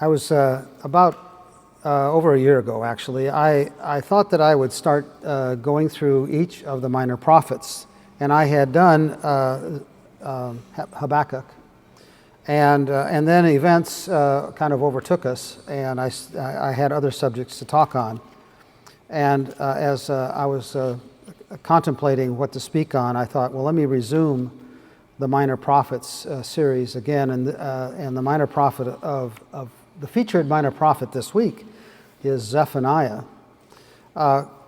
I was about over a year ago, actually. I thought that I would start going through each of the minor prophets, and I had done Habakkuk, and then events kind of overtook us, and I had other subjects to talk on. And as I was contemplating what to speak on, I thought, well, let me resume the minor prophets series again, and the minor prophet of the featured minor prophet this week is Zephaniah.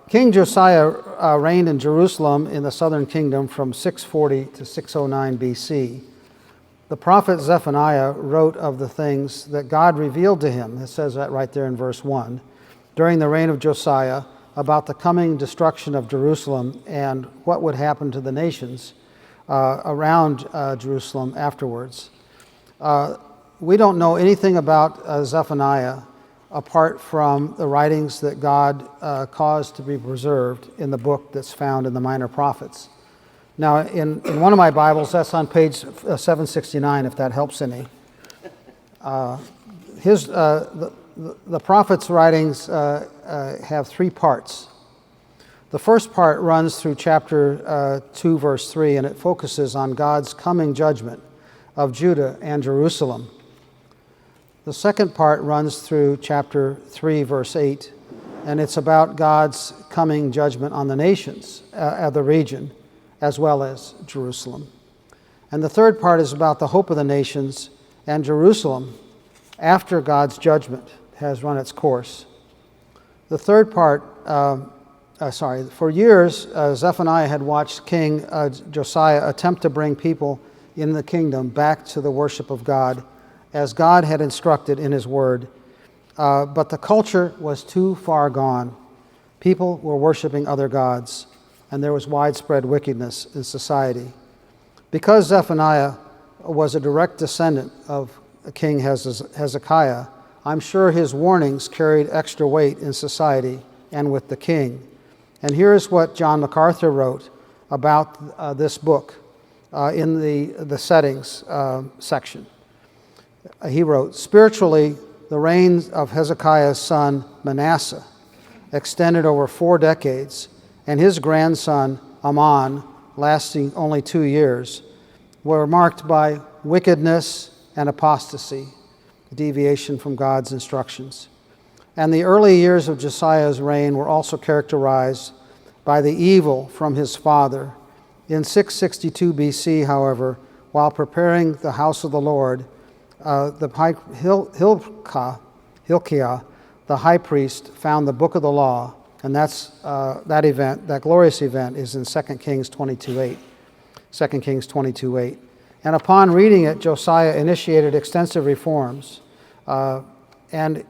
King Josiah reigned in Jerusalem in the southern kingdom from 640 to 609 BC. The prophet Zephaniah wrote of the things that God revealed to him. It says that right there in verse 1. During the reign of Josiah, about the coming destruction of Jerusalem and what would happen to the nations around Jerusalem afterwards. We don't know anything about Zephaniah apart from the writings that God caused to be preserved in the book that's found in the minor prophets. Now, in one of my Bibles, that's on page 769, if that helps any. The prophet's writings have three parts. The first part runs through chapter 2, verse 3, and it focuses on God's coming judgment of Judah and Jerusalem. The second part runs through chapter 3, verse 8, and it's about God's coming judgment on the nations of the region, as well as Jerusalem. And the third part is about the hope of the nations and Jerusalem after God's judgment has run its course. The third part, for years, Zephaniah had watched King Josiah attempt to bring people in the kingdom back to the worship of God as God had instructed in his word. But the culture was too far gone. People were worshiping other gods, and there was widespread wickedness in society. Because Zephaniah was a direct descendant of King Hezekiah, I'm sure his warnings carried extra weight in society and with the king. And here's what John MacArthur wrote about this book in the settings section. He wrote, "Spiritually, the reign of Hezekiah's son Manasseh extended over 4 decades, and his grandson Amon, lasting only 2 years, were marked by wickedness and apostasy, deviation from God's instructions. And the early years of Josiah's reign were also characterized by the evil from his father. In 662 BC, however, while preparing the house of the Lord, Hilkiah, the high priest, found the book of the law, and that glorious event is in 2 Kings 22:8. 2 Kings 22:8. And upon reading it, Josiah initiated extensive reforms. And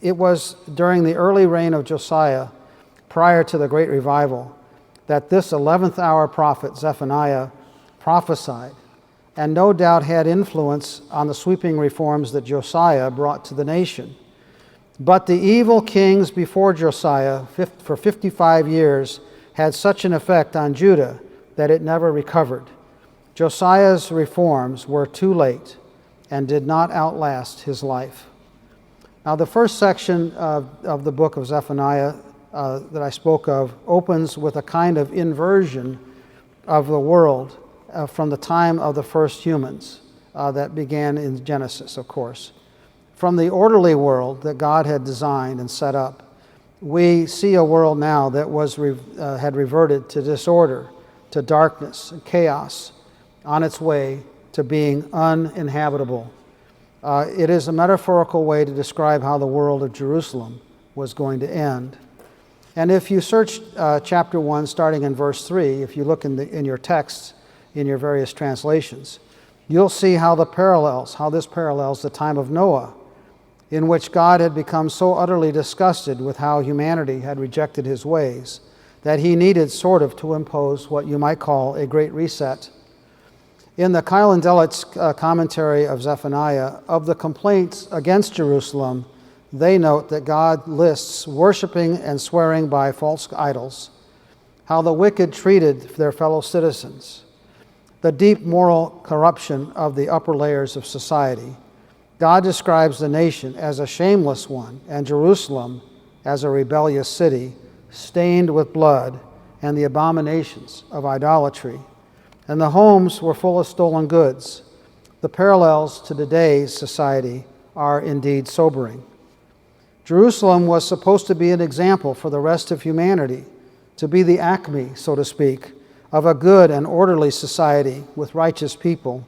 it was during the early reign of Josiah, prior to the Great Revival, that this 11th hour prophet, Zephaniah, prophesied, and no doubt had influence on the sweeping reforms that Josiah brought to the nation. But the evil kings before Josiah, for 55 years, had such an effect on Judah that it never recovered. Josiah's reforms were too late and did not outlast his life." Now, the first section of the book of Zephaniah that I spoke of opens with a kind of inversion of the world from the time of the first humans that began in Genesis, of course. From the orderly world that God had designed and set up, we see a world now that had reverted to disorder, to darkness and chaos, on its way to being uninhabitable. It is a metaphorical way to describe how the world of Jerusalem was going to end. And if you search chapter 1, starting in verse 3, if you look in your texts, in your various translations, you'll see how this parallels the time of Noah, in which God had become so utterly disgusted with how humanity had rejected his ways that he needed sort of to impose what you might call a great reset. In the Keil and Dellett's commentary of Zephaniah, of the complaints against Jerusalem, they note that God lists worshiping and swearing by false idols, how the wicked treated their fellow citizens, the deep moral corruption of the upper layers of society, God describes the nation as a shameless one, and Jerusalem as a rebellious city, stained with blood and the abominations of idolatry. And the homes were full of stolen goods. The parallels to today's society are indeed sobering. Jerusalem was supposed to be an example for the rest of humanity, to be the acme, so to speak, of a good and orderly society with righteous people,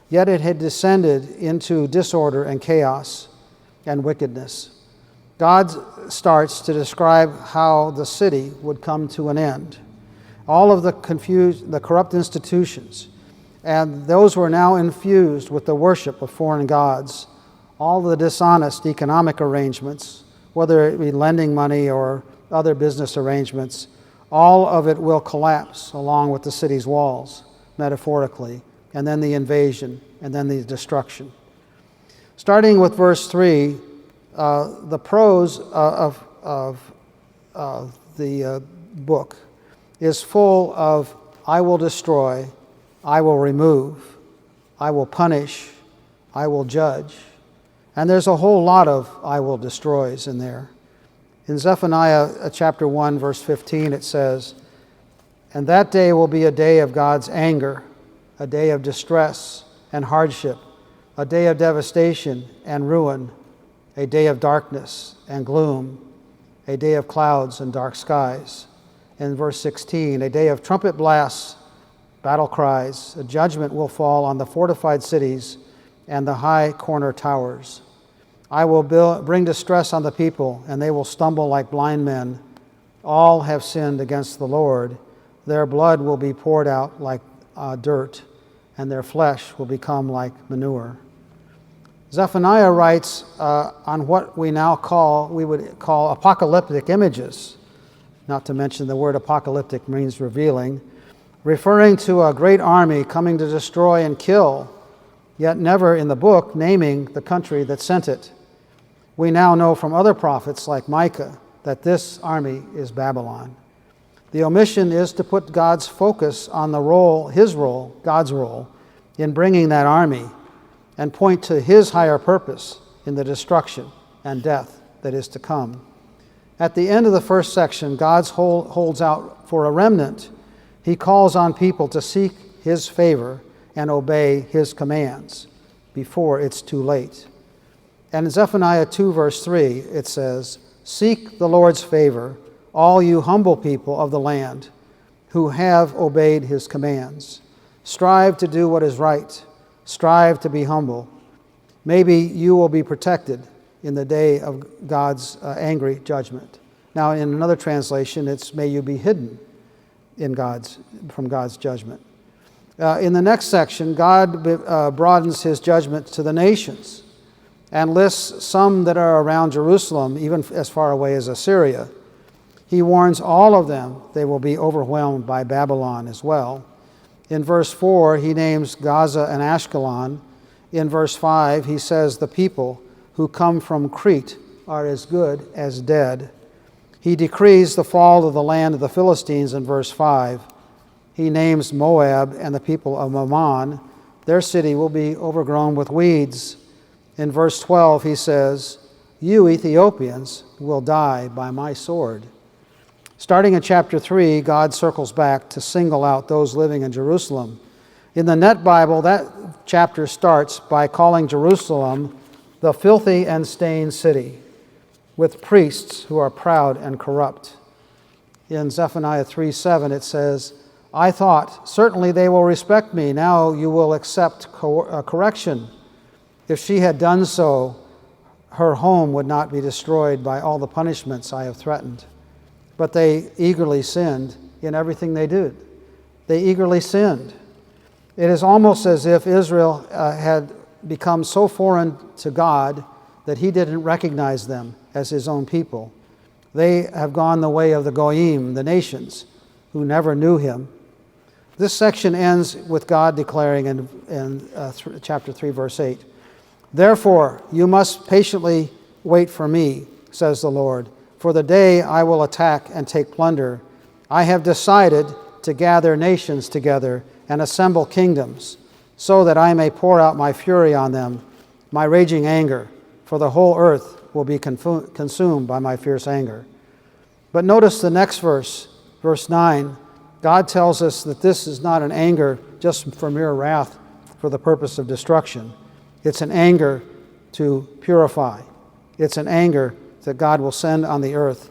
yet it had descended into disorder and chaos and wickedness. God starts to describe how the city would come to an end. All of the corrupt institutions, and those were now infused with the worship of foreign gods. All the dishonest economic arrangements, whether it be lending money or other business arrangements, all of it will collapse along with the city's walls, metaphorically, and then the invasion, and then the destruction. Starting with verse 3, the prose of the book is full of I will destroy, I will remove, I will punish, I will judge. And there's a whole lot of I will destroys in there. In Zephaniah chapter 1, verse 15, it says, "And that day will be a day of God's anger, a day of distress and hardship, a day of devastation and ruin, a day of darkness and gloom, a day of clouds and dark skies." In verse 16, "A day of trumpet blasts, battle cries, a judgment will fall on the fortified cities and the high corner towers. I will bring distress on the people, and they will stumble like blind men. All have sinned against the Lord. Their blood will be poured out like dirt, and their flesh will become like manure." Zephaniah writes on what we would call apocalyptic images. Not to mention the word apocalyptic means revealing, referring to a great army coming to destroy and kill, yet never in the book naming the country that sent it. We now know from other prophets like Micah that this army is Babylon. The omission is to put God's focus on the role, God's role, in bringing that army, and point to his higher purpose in the destruction and death that is to come. At the end of the first section, God holds out for a remnant. He calls on people to seek his favor and obey his commands before it's too late. And in Zephaniah 2, verse 3, it says, "Seek the Lord's favor, all you humble people of the land who have obeyed his commands. Strive to do what is right. Strive to be humble. Maybe you will be protected in the day of God's angry judgment." Now, in another translation, it's "May you be hidden from God's judgment." In the next section, God broadens his judgment to the nations and lists some that are around Jerusalem, even as far away as Assyria. He warns all of them they will be overwhelmed by Babylon as well. In verse 4, he names Gaza and Ashkelon. In verse 5, he says the people who come from Crete are as good as dead. He decrees the fall of the land of the Philistines in verse 5. He names Moab and the people of Ammon. Their city will be overgrown with weeds. In verse 12, he says, "You Ethiopians will die by my sword." Starting in chapter 3, God circles back to single out those living in Jerusalem. In the Net Bible, that chapter starts by calling Jerusalem the filthy and stained city, with priests who are proud and corrupt. In Zephaniah 3:7, it says, "I thought, certainly they will respect me. Now you will accept correction. If she had done so, her home would not be destroyed by all the punishments I have threatened." But they eagerly sinned in everything they did. They eagerly sinned. It is almost as if Israel had become so foreign to God that he didn't recognize them as his own people. They have gone the way of the Goyim, the nations, who never knew him. This section ends with God declaring in chapter 3, verse 8, "Therefore you must patiently wait for me, says the Lord, for the day I will attack and take plunder. I have decided to gather nations together and assemble kingdoms, so that I may pour out my fury on them, my raging anger, for the whole earth will be consumed by my fierce anger. But notice the next verse, verse 9. God tells us that this is not an anger just for mere wrath for the purpose of destruction. It's an anger to purify. It's an anger that God will send on the earth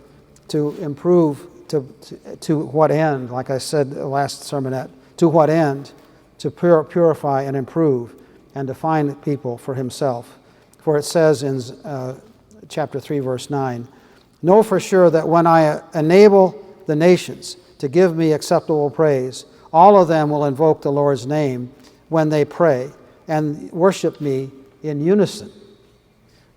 to improve, to what end, like I said last sermonette, to what end? To purify and improve and define people for himself. For it says in chapter 3, verse 9, know for sure that when I enable the nations to give me acceptable praise, all of them will invoke the Lord's name when they pray and worship me in unison.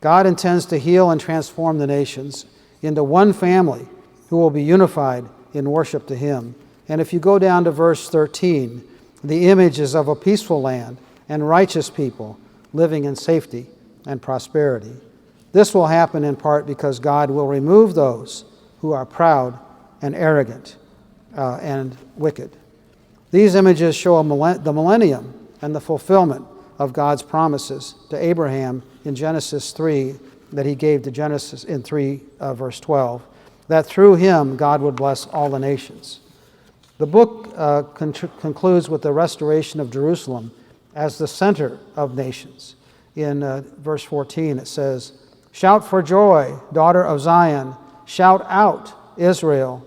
God intends to heal and transform the nations into one family who will be unified in worship to him. And if you go down to verse 13, the image is of a peaceful land and righteous people living in safety and prosperity. This will happen in part because God will remove those who are proud and arrogant and wicked. These images show the millennium and the fulfillment of God's promises to Abraham in Genesis 3 that he gave to Genesis in 3 verse 12, that through him God would bless all the nations. The book concludes with the restoration of Jerusalem as the center of nations. In verse 14 it says, shout for joy, daughter of Zion. Shout out, Israel.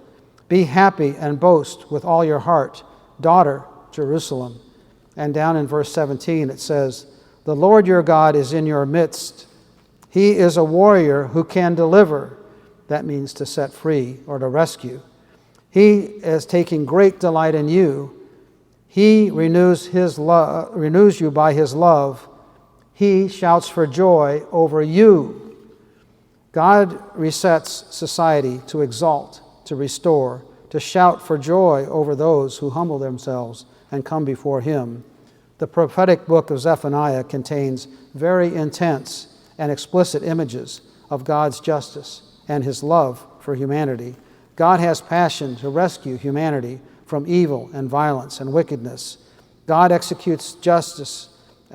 Be happy and boast with all your heart, daughter Jerusalem. And down in verse 17 it says, the Lord your God is in your midst. He is a warrior who can deliver. That means to set free or to rescue. He is taking great delight in you. He renews you by his love. He shouts for joy over you. God resets society to exalt, to restore, to shout for joy over those who humble themselves and come before him. The prophetic book of Zephaniah contains very intense and explicit images of God's justice and his love for humanity. God has passion to rescue humanity from evil and violence and wickedness. God executes justice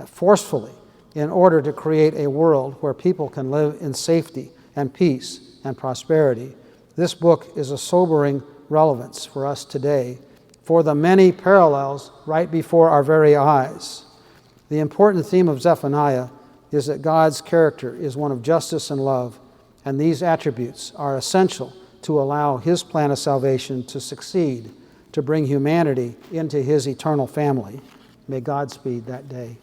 forcefully in order to create a world where people can live in safety and peace and prosperity. This book is a sobering relevance for us today, for the many parallels right before our very eyes. The important theme of Zephaniah is that God's character is one of justice and love, and these attributes are essential to allow his plan of salvation to succeed, to bring humanity into his eternal family. May God speed that day.